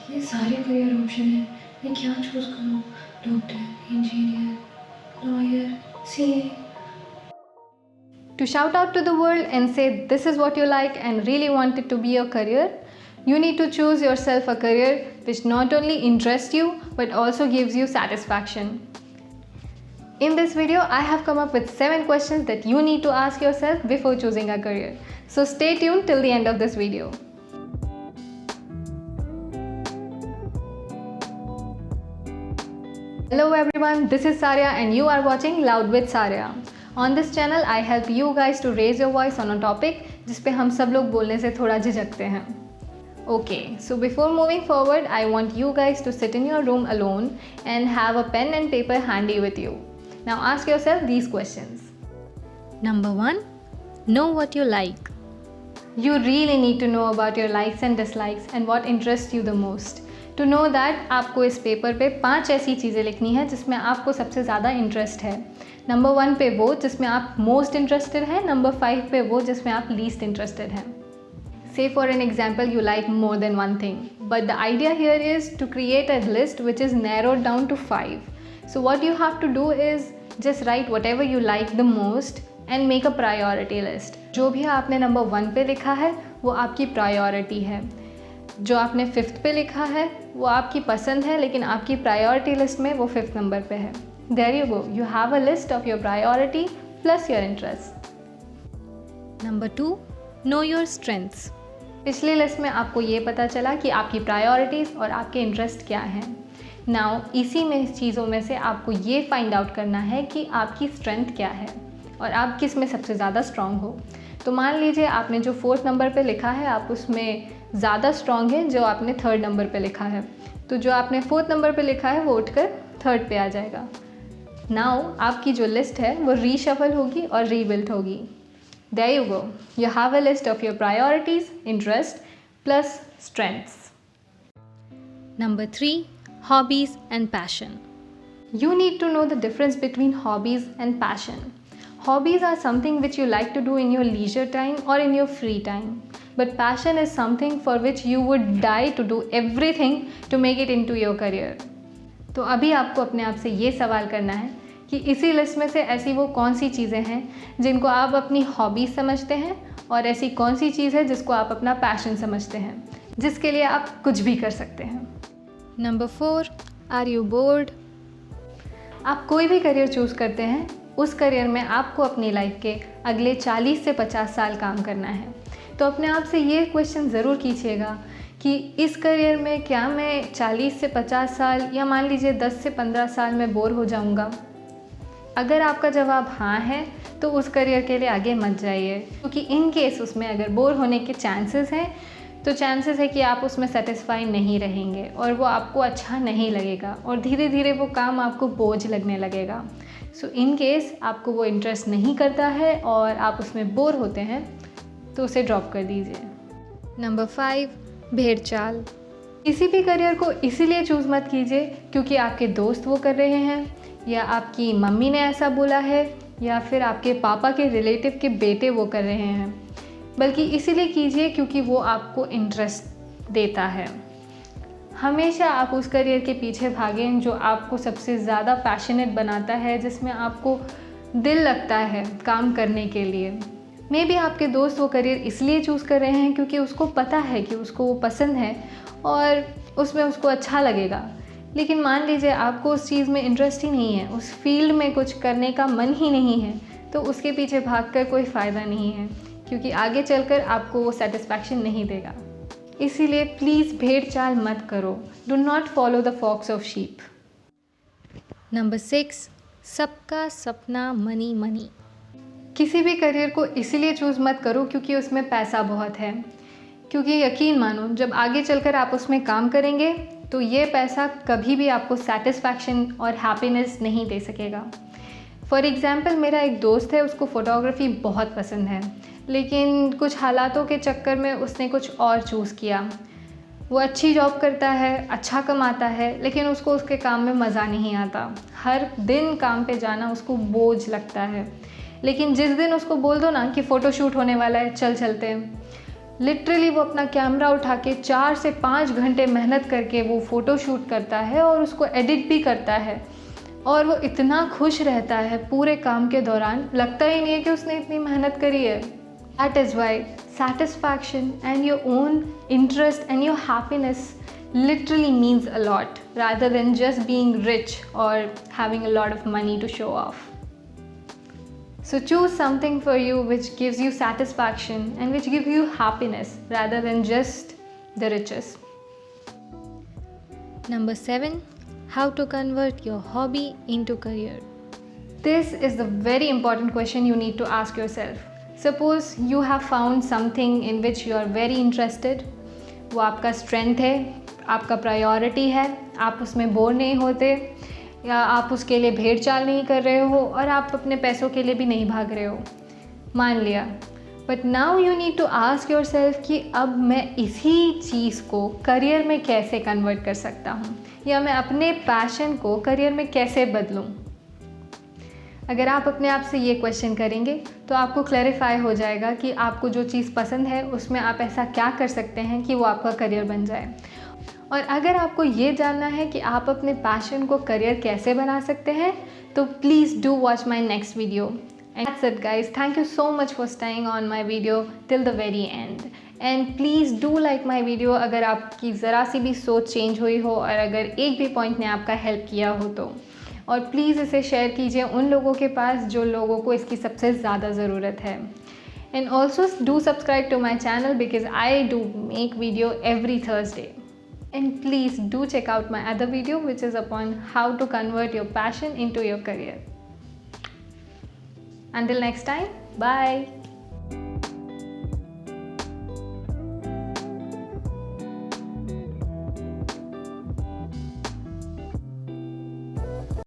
इतने सारे career option हैं, मैं क्या चूज़ करूँ? Doctor, engineer, lawyer, CA. To shout out to the world and say this is what you like and really want it to be your career, you need to choose yourself a career which not only interests you but also gives you satisfaction. In this video, I have come up with 7 questions that you need to ask yourself before choosing a career. So stay tuned till the end of this video. Hello everyone, this is Sarya and you are watching Loud with Sarya. On this channel, I help you guys to raise your voice on a topic जिस पे हम सब लोग बोलने से थोड़ा झिझकते हैं. Okay, so before moving forward, I want you guys to sit in your room alone and have a pen and paper handy with you. Now ask yourself these questions. Number 1. Know what you like. You really need to know about your likes and dislikes and what interests you the most. To know that, आपको इस paper पे 5 ऐसी चीज़ें लिखनी है जिसमें आपको सबसे ज़्यादा इंटरेस्ट है. नंबर 1 पे वो जिसमें आप मोस्ट इंटरेस्टेड हैं, नंबर 5 पे वो जिसमें आप लीस्ट इंटरेस्टेड हैं. Say for an example, you like more than one thing, but the idea here is to create a list which is narrowed down to 5. So what you have to do is just write whatever you like the most and make a priority list. जो भी आपने number 1 पे लिखा है वो आपकी priority है. जो आपने 5th पे लिखा है वो आपकी पसंद है, लेकिन आपकी प्रायोरिटी लिस्ट में वो 5th नंबर पे है. There you go. You have a list of your priority plus your interest. Number 2. Know your strengths. पिछली लिस्ट में आपको ये पता चला कि आपकी प्रायोरिटीज़ और आपके इंटरेस्ट क्या हैं. नाउ इसी में चीज़ों में से आपको ये फाइंड आउट करना है कि आपकी स्ट्रेंथ क्या है और आप किस में सबसे ज़्यादा स्ट्रॉन्ग हो. तो मान लीजिए आपने जो 4th नंबर पे लिखा है आप उसमें ज़्यादा स्ट्रॉन्ग है जो आपने 3rd नंबर पे लिखा है, तो जो आपने 4th नंबर पे लिखा है वो उठकर 3rd पे आ जाएगा. नाउ आपकी जो लिस्ट है वो रीशफल होगी और रीबिल्ट होगी. There you go. You have a list of your priorities, interest plus strengths. Number 3. Hobbies and passion. You need to know the difference between hobbies and passion. Hobbies are something which you like to do in your leisure time or in your free time. But passion is something for which you would die to do everything to make it into your career. तो अभी आपको अपने आप से ये सवाल करना है कि इसी लिस्ट में से ऐसी वो कौन सी चीज़ें हैं जिनको आप अपनी हॉबीज़ समझते हैं और ऐसी कौन सी चीज़ है जिसको आप अपना पैशन समझते हैं, जिसके लिए आप कुछ भी कर सकते हैं. Number 4. Are you bored? आप कोई भी करियर चूज़ करते हैं, उस करियर में आपको अपनी लाइफ के अगले 40 से 50 साल काम करना है. तो अपने आप से ये क्वेश्चन ज़रूर कीजिएगा कि इस करियर में क्या मैं 40 से 50 साल या मान लीजिए 10 से 15 साल में बोर हो जाऊंगा. अगर आपका जवाब हाँ है तो उस करियर के लिए आगे मत जाइए, क्योंकि इन केस उसमें अगर बोर होने के चांसेस हैं तो चांसेस है कि आप उसमें सेटिस्फाई नहीं रहेंगे और वो आपको अच्छा नहीं लगेगा और धीरे धीरे वो काम आपको बोझ लगने लगेगा. सो इन केस आपको वो इंटरेस्ट नहीं करता है और आप उसमें बोर होते हैं तो उसे ड्रॉप कर दीजिए. Number 5. भेड़चाल. किसी भी करियर को इसीलिए चूज़ मत कीजिए क्योंकि आपके दोस्त वो कर रहे हैं या आपकी मम्मी ने ऐसा बोला है या फिर आपके पापा के रिलेटिव के बेटे वो कर रहे हैं, बल्कि इसीलिए कीजिए क्योंकि वो आपको इंटरेस्ट देता है. हमेशा आप उस करियर के पीछे भागें जो आपको सबसे ज़्यादा पैशनेट बनाता है, जिसमें आपको दिल लगता है काम करने के लिए. मे बी आपके दोस्त वो करियर इसलिए चूज़ कर रहे हैं क्योंकि उसको पता है कि उसको वो पसंद है और उसमें उसको अच्छा लगेगा, लेकिन मान लीजिए आपको उस चीज़ में इंटरेस्ट ही नहीं है, उस फील्ड में कुछ करने का मन ही नहीं है, तो उसके पीछे भागकर कोई फ़ायदा नहीं है क्योंकि आगे चलकर आपको वो सेटिस्फैक्शन नहीं देगा. इसीलिए प्लीज़ भेड़ चाल मत करो. Do not follow the flocks of sheep. Number 6. सबका सपना मनी मनी. किसी भी करियर को इसीलिए चूज़ मत करो क्योंकि उसमें पैसा बहुत है, क्योंकि यकीन मानो जब आगे चलकर आप उसमें काम करेंगे तो ये पैसा कभी भी आपको सेटिस्फैक्शन और हैप्पीनेस नहीं दे सकेगा. फॉर एग्ज़ाम्पल मेरा एक दोस्त है, उसको फ़ोटोग्राफ़ी बहुत पसंद है, लेकिन कुछ हालातों के चक्कर में उसने कुछ और चूज़ किया. वो अच्छी जॉब करता है, अच्छा कमाता है, लेकिन उसको उसके काम में मज़ा नहीं आता. हर दिन काम पे जाना उसको बोझ लगता है. लेकिन जिस दिन उसको बोल दो ना कि फ़ोटोशूट होने वाला है, चल चलते हैं, लिटरली वो अपना कैमरा उठा के 4 से 5 घंटे मेहनत करके वो फ़ोटो शूट करता है और उसको एडिट भी करता है, और वो इतना खुश रहता है पूरे काम के दौरान, लगता ही नहीं है कि उसने इतनी मेहनत करी है। That is why satisfaction and your own interest and your happiness literally means a lot rather than just being rich or having a lot of money to show off. So choose something for you which gives you satisfaction and which gives you happiness rather than just the riches. Number 7. How to convert your hobby into career. This is the very important question you need to ask yourself. Suppose you have found something in which you are very interested. वो आपका strength है, आपका priority है, आप उसमें bore नहीं होते, या आप उसके लिए भेड़ चाल नहीं कर रहे हो, और आप अपने पैसों के लिए भी नहीं भाग रहे हो, मान लिया। But now you need to ask yourself कि अब मैं इसी चीज़ को करियर में कैसे कन्वर्ट कर सकता हूँ, या मैं अपने पैशन को करियर में कैसे बदलूँ। अगर आप अपने आप से ये क्वेश्चन करेंगे तो आपको क्लैरिफाई हो जाएगा कि आपको जो चीज़ पसंद है उसमें आप ऐसा क्या कर सकते हैं कि वो आपका करियर बन जाए। और अगर आपको ये जानना है कि आप अपने पैशन को करियर कैसे बना सकते हैं, तो please do watch my next video. And that's it guys, thank you so much for staying on my video till the very and. And please do like my video अगर आपकी ज़रा सी भी सोच चेंज हुई हो और अगर एक भी पॉइंट ने आपका हेल्प किया हो तो। और प्लीज़ इसे शेयर कीजिए उन लोगों के पास जो लोगों को इसकी सबसे ज़्यादा ज़रूरत है। And also do subscribe to my channel because I do make video every Thursday. And please do check out my other video which is upon how to convert your passion into your career. Until next time, bye.